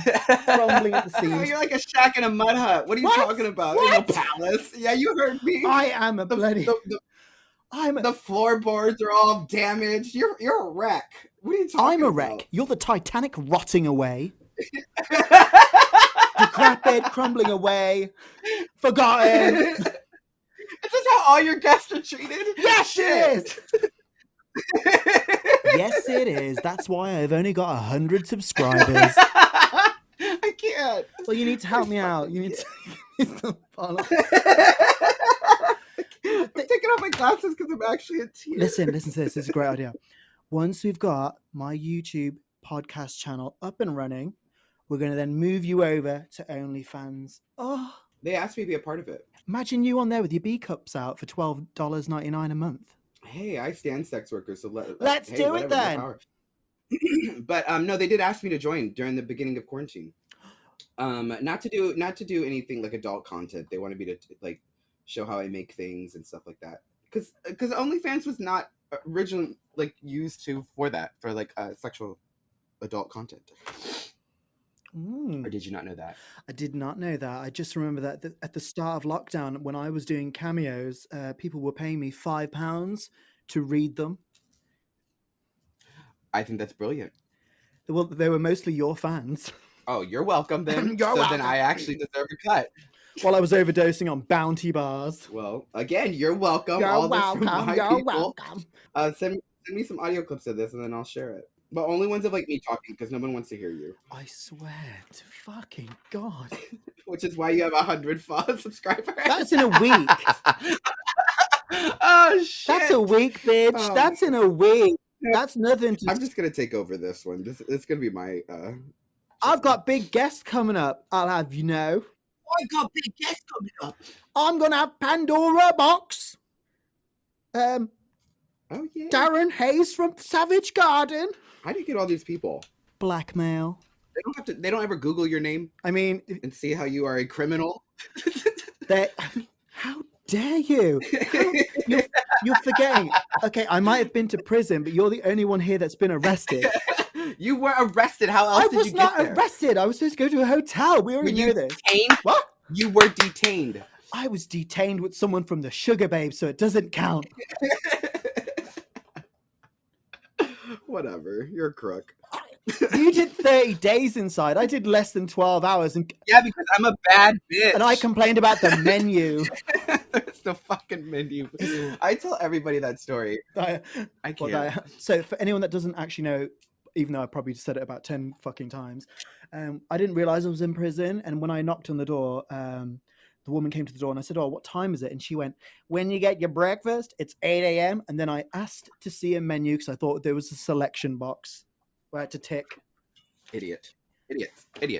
crumbling at the No, seams. you're like a shack in a mud hut. What are you talking about? What? In a palace? Yeah, you heard me. I am a bloody. The floorboards are all damaged. You're a wreck. What are you talking about? I'm a wreck. You're the Titanic rotting away. Decrepit, crumbling away, forgotten. Is this how all your guests are treated? Yes, it is. Yes, it is. That's why I've only got 100 subscribers. I can't. Well, you need to help me out. You need to follow. I'm taking off my glasses because I'm actually a tear. Listen to this. This is a great idea. Once we've got my YouTube podcast channel up and running, we're going to then move you over to OnlyFans. Oh, they asked me to be a part of it. Imagine you on there with your B cups out for $12.99 a month. Hey, I stand sex workers, so let's do it then. But no, they did ask me to join during the beginning of quarantine. Not to do anything like adult content. They wanted me to like show how I make things and stuff like that. Because OnlyFans was not originally like used for like sexual adult content. Or did you not know that? I did not know that. I just remember that at the start of lockdown, when I was doing cameos, people were paying me £5 to read them. I think that's brilliant. Well, they were mostly your fans. Oh, you're welcome then. Then I actually deserve a cut. While I was overdosing on bounty bars. Well, again, you're welcome. You're welcome. Send me some audio clips of this and then I'll share it. But only ones of like me talking because no one wants to hear you. I swear to fucking God. Which is why you have 100 subscribers. That's in a week. Oh shit. That's a week, bitch. That's in a week. That's nothing to... I'm just gonna take over this one. It's gonna be my I've got big guests coming up, I'll have you know. I've got big guests coming up. I'm gonna have Pandora Box. Oh yeah. Darren Hayes from Savage Garden. How do you get all these people? Blackmail. They don't ever Google your name. I mean, and see how you are a criminal. How dare you? You're forgetting. Okay, I might have been to prison, but you're the only one here that's been arrested. You were arrested. How else did you get there? I was not arrested. I was supposed to go to a hotel. We already knew this. Detained? What? You were detained. I was detained with someone from the Sugar Babe, so it doesn't count. Whatever. You're a crook. You did 30 days inside. I did less than 12 hours. Yeah, because I'm a bad bitch. And I complained about the menu. It's the fucking menu. I tell everybody that story. I can't. So for anyone that doesn't actually know, even though I probably said it about 10 fucking times, I didn't realize I was in prison. And when I knocked on the door, the woman came to the door and I said, "Oh, what time is it?" And she went, "When you get your breakfast, it's 8 a.m. And then I asked to see a menu because I thought there was a selection box where I had to tick. Idiot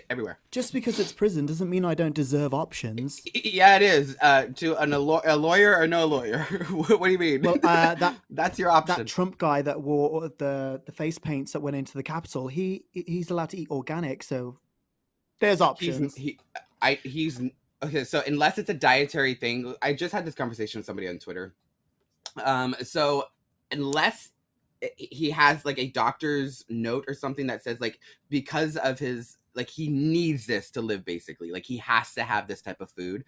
everywhere. Just because it's prison doesn't mean I don't deserve options. Yeah, it is. To a lawyer or no lawyer? What do you mean? Well, that's your option. That Trump guy that wore the face paints that went into the Capitol, he's allowed to eat organic, so there's options. He's okay. So unless it's a dietary thing, I just had this conversation with somebody on Twitter. So unless he has like a doctor's note or something that says like because of his like he needs this to live, basically like he has to have this type of food,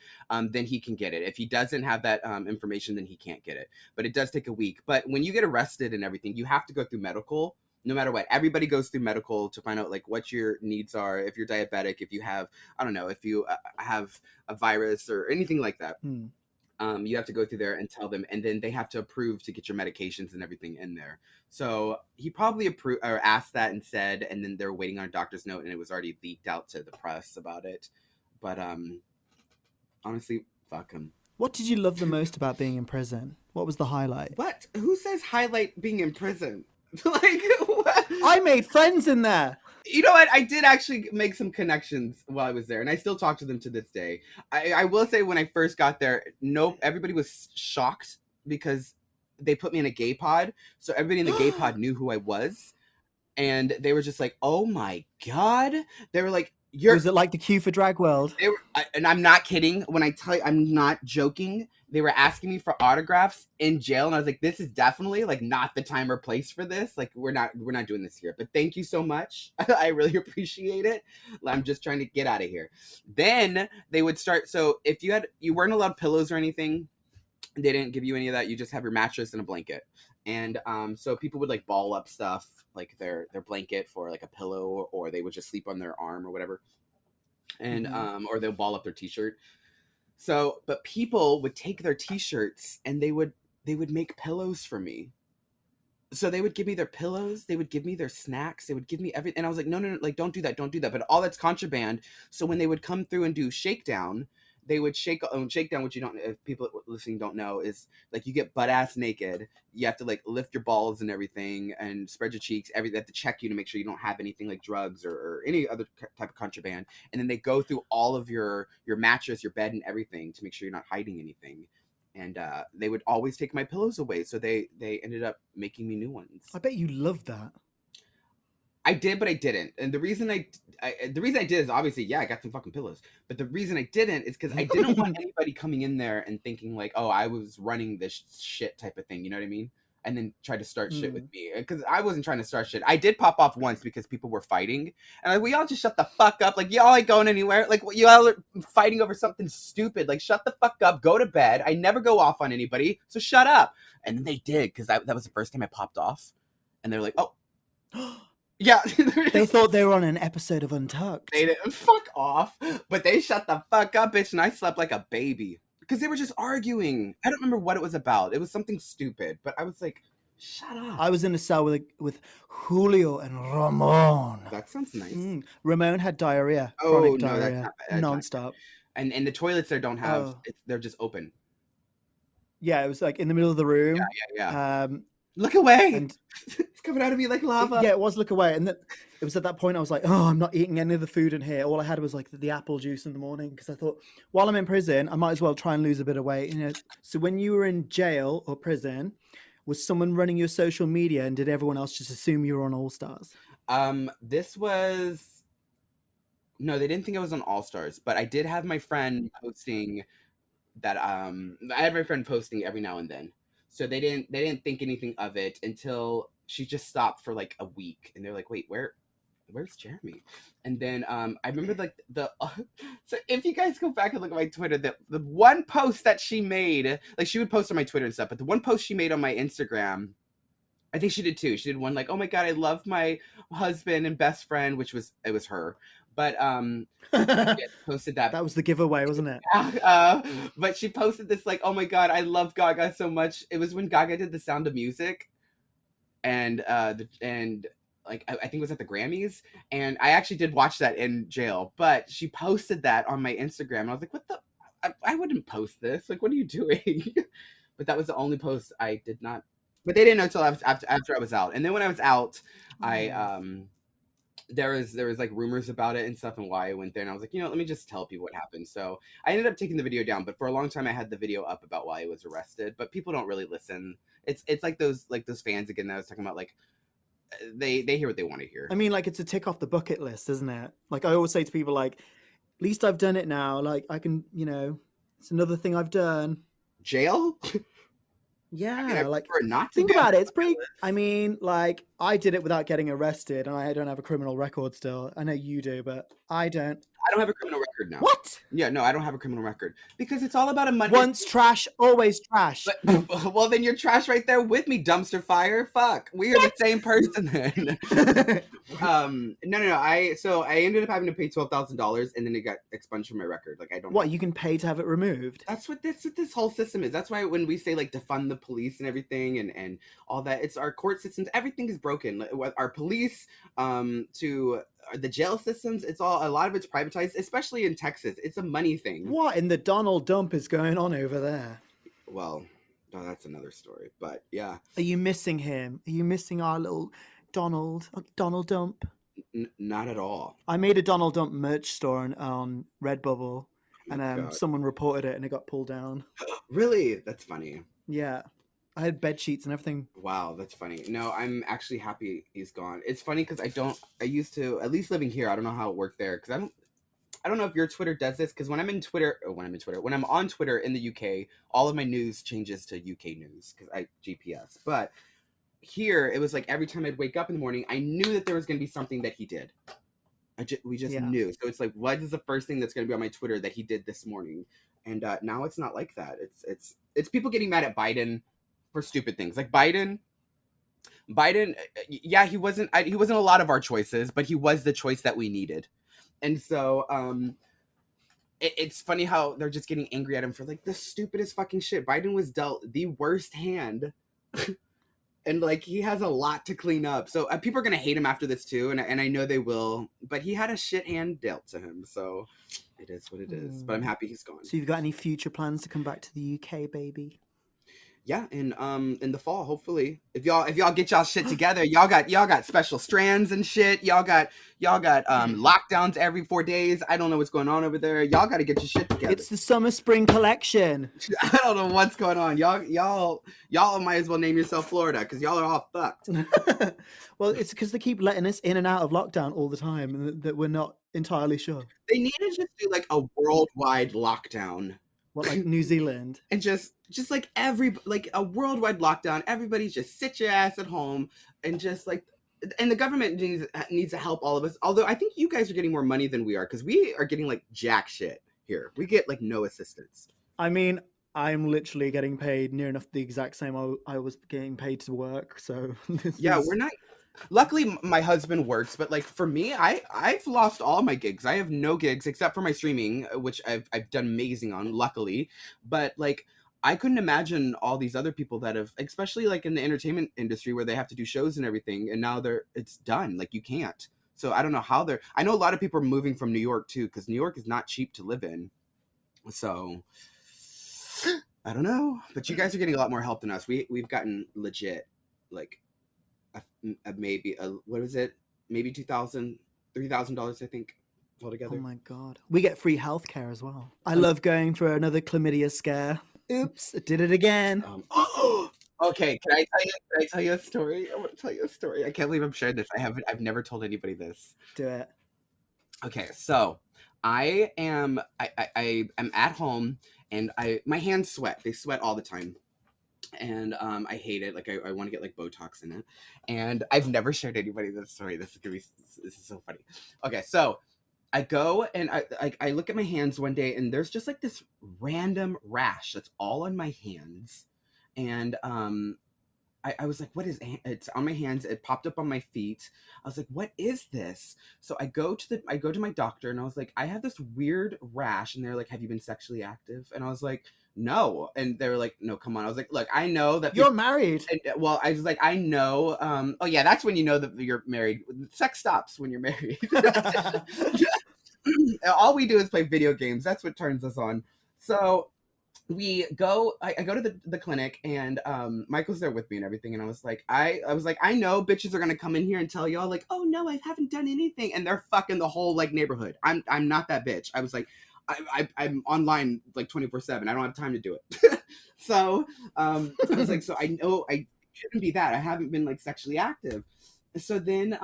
then he can get it. If he doesn't have that information, then he can't get it. But it does take a week. But when you get arrested and everything, you have to go through medical. No matter what, everybody goes through medical to find out like what your needs are. If you're diabetic, if you have, I don't know, if you have a virus or anything like that. You have to go through there and tell them, and then they have to approve to get your medications and everything in there. So he probably approved or asked that and said, and then they're waiting on a doctor's note, and it was already leaked out to the press about it. But honestly, fuck him. What did you love the most about being in prison? What was the highlight? What? Who says highlight being in prison? Like what? I made friends in there. You know what? I did actually make some connections while I was there, and I still talk to them to this day. I will say when I first got there, everybody was shocked because they put me in a gay pod. So everybody in the gay pod knew who I was. And they were just like, oh my God. They were like, You're Was it like the queue for Drag World? and I'm not kidding when I tell you, I'm not joking. They were asking me for autographs in jail, and I was like, "This is definitely like not the time or place for this. Like, we're not doing this here." But thank you so much. I really appreciate it. I'm just trying to get out of here. Then they would start. So if you weren't allowed pillows or anything, they didn't give you any of that. You just have your mattress and a blanket. And so people would like ball up stuff like their blanket for like a pillow, or they would just sleep on their arm or whatever, and or they'll ball up their t-shirt. So, but people would take their t-shirts and they would make pillows for me. So they would give me their pillows, they would give me their snacks, they would give me everything. And I was like, no, no, no, like don't do that, don't do that. But all that's contraband. So when they would come through and do shakedown, they would shakedown, which you don't, if people listening don't know, is like you get butt ass naked. You have to like lift your balls and everything and spread your cheeks. They have to check you to make sure you don't have anything like drugs or any other type of contraband. And then they go through all of your mattress, your bed, and everything to make sure you're not hiding anything. And they would always take my pillows away, so they ended up making me new ones. I bet you loved that. I did, but I didn't. And the reason I did is obviously, yeah, I got some fucking pillows. But the reason I didn't is because I didn't want anybody coming in there and thinking like, oh, I was running this shit type of thing. You know what I mean? And then try to start shit with me, because I wasn't trying to start shit. I did pop off once because people were fighting, and like, we all just shut the fuck up. Like, y'all ain't going anywhere. Like, y'all are fighting over something stupid. Like, shut the fuck up. Go to bed. I never go off on anybody, so shut up. And then they did, because that was the first time I popped off, and they're like, oh. Yeah. They thought they were on an episode of Untucked. They didn't fuck off, but they shut the fuck up, bitch, and I slept like a baby. Because they were just arguing. I don't remember what it was about. It was something stupid, but I was like, shut up. I was in a cell with Julio and Ramon. That sounds nice. Ramon had diarrhea. Oh, Chronic no, diarrhea. that's Non-stop. And the toilets there don't have, they're just open. Yeah, it was like in the middle of the room. Yeah. Look away. And it's coming out of me like lava. It was look away. And it was at that point I was like, oh, I'm not eating any of the food in here. All I had was like the apple juice in the morning, because I thought, while I'm in prison, I might as well try and lose a bit of weight. You know. So when you were in jail or prison, was someone running your social media, and did everyone else just assume you were on All Stars? No, they didn't think I was on All Stars, but I did have my friend posting that I had my friend posting every now and then. So they didn't think anything of it until she just stopped for like a week, and they're like, wait, where's Jaremi? And then I remember like so if you guys go back and look at my Twitter, the one post that she made, like she would post on my Twitter and stuff, but the one post she made on my Instagram, I think she did too. She did one like, oh my God, I love my husband and best friend, which was her. But posted that. That was the giveaway, wasn't it? But she posted this like, oh my God, I love Gaga so much. It was when Gaga did The Sound of Music, and like I think it was at the Grammys, and I actually did watch that in jail. But she posted that on my Instagram, and I was like, what the? I wouldn't post this. Like, what are you doing? But that was the only post I did not. But they didn't know until after I was out, and then when I was out, there was like rumors about it and stuff and why I went there, and I was like, let me just tell people what happened. So I ended up taking the video down, but for a long time I had the video up about why I was arrested, but people don't really listen. It's like those fans again that I was talking about, like they hear what they want to hear. I mean, like, it's a tick off the bucket list, isn't it? Like, I always say to people, like, at least I've done it now. Like, I can, it's another thing I've done. Jail? Yeah, I mean, like, not think about it. It's pretty. I mean, like, I did it without getting arrested, and I don't have a criminal record still. I know you do, but I don't. I don't have a criminal record now. What? Yeah, no, I don't have a criminal record because it's all about a money. Once trash, always trash. But, well, then you're trash right there with me, dumpster fire. Fuck, we are the same person then. No. I ended up having to pay $12,000, and then it got expunged from my record. Like, I don't. What, you can pay to have it removed? That's what this whole system is. That's why when we say like defund the police and everything and all that, it's our court systems. Everything is broken. Our police, to the jail systems, a lot of it's privatized, especially in Texas. It's a money thing. What in the Donald dump is going on over there? Well, no, that's another story, but yeah. Are you missing him? Are you missing our little Donald dump? Not at all. I made a Donald Dump merch store on Redbubble, and someone reported it and it got pulled down. Really? That's funny. Yeah. I had bed sheets and everything. Wow, that's funny. No, I'm actually happy he's gone. It's funny because I used to, at least living here, I don't know how it worked there because I don't know if your Twitter does this because when I'm on Twitter in the UK, all of my news changes to UK news because I GPS. But here, it was like every time I'd wake up in the morning, I knew that there was going to be something that he did. We just knew. So it's like, what is the first thing that's going to be on my Twitter that he did this morning? And now it's not like that. It's people getting mad at Biden for stupid things. Like Biden, yeah, he wasn't a lot of our choices, but he was the choice that we needed. And so it's funny how they're just getting angry at him for like the stupidest fucking shit. Biden was dealt the worst hand. And like he has a lot to clean up, so people are gonna hate him after this too, and I know they will. But he had a shit hand dealt to him, so it is what it is. But I'm happy he's gone. So you've got any future plans to come back to the UK, baby? Yeah, in the fall, hopefully. If y'all get y'all shit together, y'all got special strands and shit. Y'all got lockdowns every 4 days. I don't know what's going on over there. Y'all got to get your shit together. It's the summer spring collection. I don't know what's going on. Y'all might as well name yourself Florida because y'all are all fucked. Well, it's because they keep letting us in and out of lockdown all the time, and that we're not entirely sure. They need to just do like a worldwide lockdown. What, like New Zealand? And just like a worldwide lockdown. Everybody just sit your ass at home and just like, and the government needs to help all of us. Although I think you guys are getting more money than we are because we are getting like jack shit here. We get like no assistance. I mean, I'm literally getting paid near enough the exact same I was getting paid to work. So we're not. Luckily, my husband works, but like for me, I've lost all my gigs. I have no gigs except for my streaming, which I've done amazing on, luckily. But like, I couldn't imagine all these other people that have, especially like in the entertainment industry where they have to do shows and everything, and now it's done. Like you can't. So I don't know how I know a lot of people are moving from New York too, because New York is not cheap to live in. So I don't know, but you guys are getting a lot more help than us. We've gotten legit like. Maybe what is it? Maybe $2,000-$3,000, I think, altogether. Oh my god, we get free healthcare as well. I love going for another chlamydia scare. Oops, I did it again. Okay, can I tell you a story? I want to tell you a story. I can't believe I'm sharing this. I've never told anybody this. Do it. Okay, so I am at home and my hands sweat. They sweat all the time. And I hate it. Like I want to get like Botox in it. And I've never shared anybody this story. This is so funny. Okay, so I go and I look at my hands one day and there's just like this random rash that's all on my hands. And I was like, what is it's on my hands? It popped up on my feet. I was like, what is this? So I go to my doctor and I was like, I have this weird rash. And they're like, have you been sexually active? And I was like, no. And they were like, no, come on. I was like, look, I know that you're married. And, well, I was like, I know. Oh yeah, that's when you know that you're married. Sex stops when you're married. All we do is play video games. That's what turns us on. So I go to the clinic and Michael's there with me and everything, and I was like, I know bitches are gonna come in here and tell y'all like, oh no, I haven't done anything, and they're fucking the whole like neighborhood. I'm not that bitch. I was like, I'm online like 24/7. I don't have time to do it. So I was like, so I know I shouldn't be that. I haven't been like sexually active. So then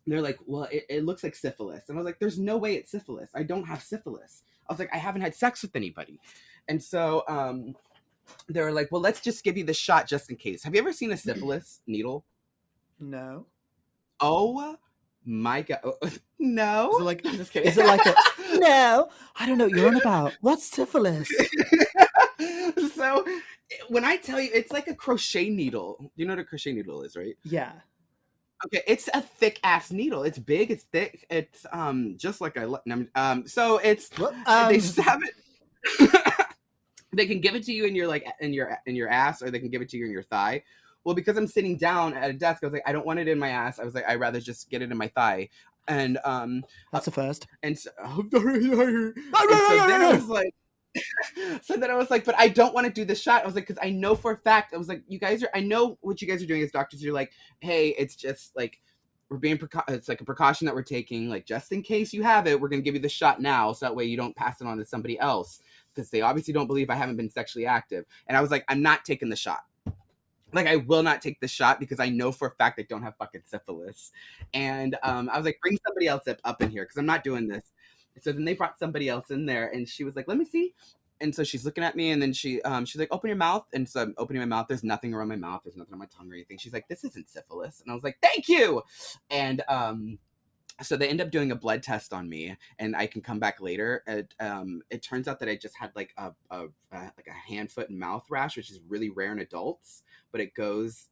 they're like, well, it looks like syphilis, and I was like, there's no way it's syphilis. I don't have syphilis. I was like, I haven't had sex with anybody. And so they were like, well, let's just give you the shot just in case. Have you ever seen a syphilis needle? No. Oh my God. No. Is it like, I'm just kidding. Is it like a, no, I don't know what you're on about. What's syphilis? So when I tell you, it's like a crochet needle. You know what a crochet needle is, right? Yeah. Okay, it's a thick ass needle. It's big, it's thick. It's just like so it's they just have it. They can give it to you in your ass, or they can give it to you in your thigh. Well, because I'm sitting down at a desk, I was like, I don't want it in my ass. I was like, I'd rather just get it in my thigh. And that's a first. And so, and so then I was like, but I don't want to do the shot. I was like, because I know for a fact, I was like, I know what you guys are doing as doctors. You're like, hey, it's just like, we're being it's like a precaution that we're taking, like just in case you have it, we're gonna give you the shot now, so that way you don't pass it on to somebody else, because they obviously don't believe I haven't been sexually active. And I was like, I'm not taking the shot. Like, I will not take the shot because I know for a fact I don't have fucking syphilis. And I was like, bring somebody else up in here because I'm not doing this. So then they brought somebody else in there, and she was like, let me see. And so she's looking at me, and then she's like, open your mouth. And so I'm opening my mouth. There's nothing around my mouth. There's nothing on my tongue or anything. She's like, this isn't syphilis. And I was like, thank you. And so they end up doing a blood test on me, and I can come back later. It turns out that I just had like a hand, foot, and mouth rash, which is really rare in adults, but it goes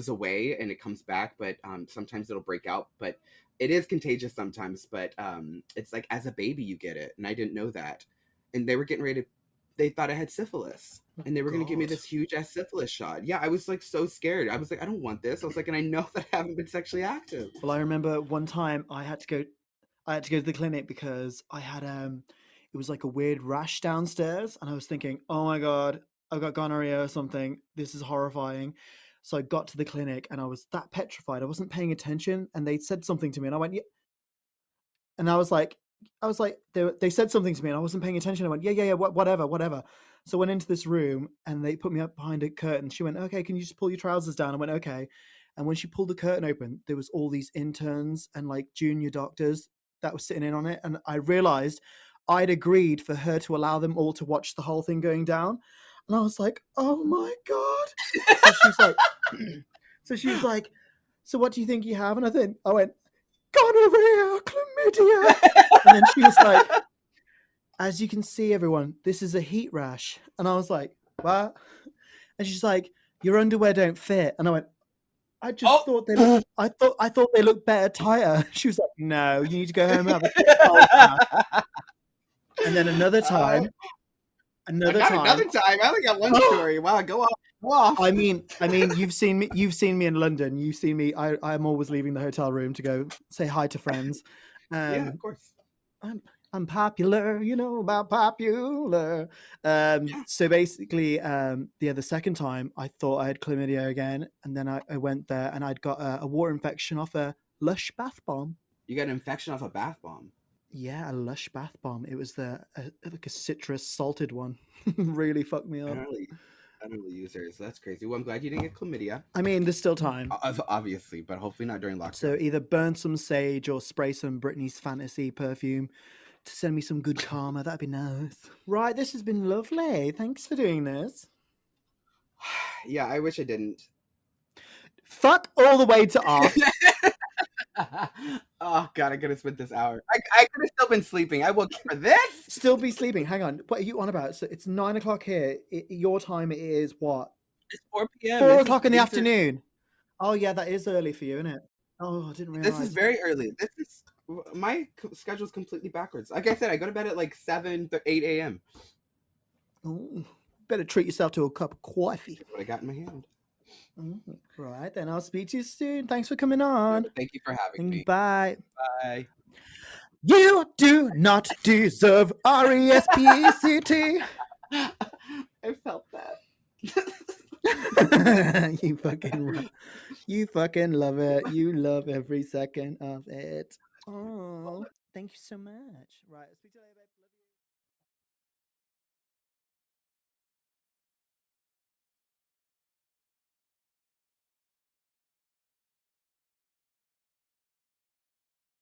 away and it comes back. But sometimes it'll break out. But it is contagious sometimes. But it's like as a baby you get it, and I didn't know that. And they were getting ready to. They thought I had syphilis, and they were going to give me this huge ass syphilis shot. Yeah, I was like so scared. I was like, I don't want this. I was like, and I know that I haven't been sexually active. Well, I remember one time I had to go to the clinic because I had it was like a weird rash downstairs, and I was thinking, oh my god, I've got gonorrhea or something. This is horrifying. So I got to the clinic and I was that petrified. I wasn't paying attention, and they said something to me, and I went, yeah. And I was like, they said something to me, and I wasn't paying attention. I went, yeah, whatever. So I went into this room, and they put me up behind a curtain. She went, okay, can you just pull your trousers down? I went, okay. And when she pulled the curtain open, there was all these interns and like junior doctors that were sitting in on it. And I realized I'd agreed for her to allow them all to watch the whole thing going down. And I was like, oh my God. So she's like, so what do you think you have? And I went, gonorrhea, chlamydia. And then she was like, as you can see, everyone, this is a heat rash. And I was like, what? And she's like, your underwear don't fit. And I went, I just thought they looked, I thought they looked better tighter. She was like, no, you need to go home and have a And then another time. Another time. I only got one story. Wow, go off. I mean, you've seen me in London. You've seen me. I'm always leaving the hotel room to go say hi to friends. Yeah, of course. I'm popular, you know about popular. So basically, the second time I thought I had chlamydia again, and then I went there and I'd got a water infection off a Lush bath bomb. You got an infection off a bath bomb? Yeah, a Lush bath bomb. It was like a citrus salted one. Really fucked me up. I don't really use hers, so that's crazy. Well, I'm glad you didn't get chlamydia. I mean, there's still time. Obviously, but hopefully not during lockdown. So either burn some sage or spray some Britney's Fantasy perfume to send me some good karma. That'd be nice. Right, this has been lovely. Thanks for doing this. Yeah, I wish I didn't. Fuck all the way to off. Oh God, I could have spent this hour. I could have still been sleeping. I woke up for this. Still be sleeping. Hang on. What are you on about? So it's 9 o'clock here. Your time is what? It's 4 p.m. 4 o'clock in the afternoon. Oh yeah, that is early for you, isn't it? Oh, I didn't realize. This is very early. My schedule's completely backwards. Like I said, I go to bed at like 7 to 8 a.m. Oh, better treat yourself to a cup of coffee. That's what I got in my hand. Right, then I'll speak to you soon. Thanks for coming on. Thank you for having me. Bye. Bye. You do not deserve RESPCT. I felt that. You fucking love it. You love every second of it. Oh, thank you so much. Right, I'll speak to you later.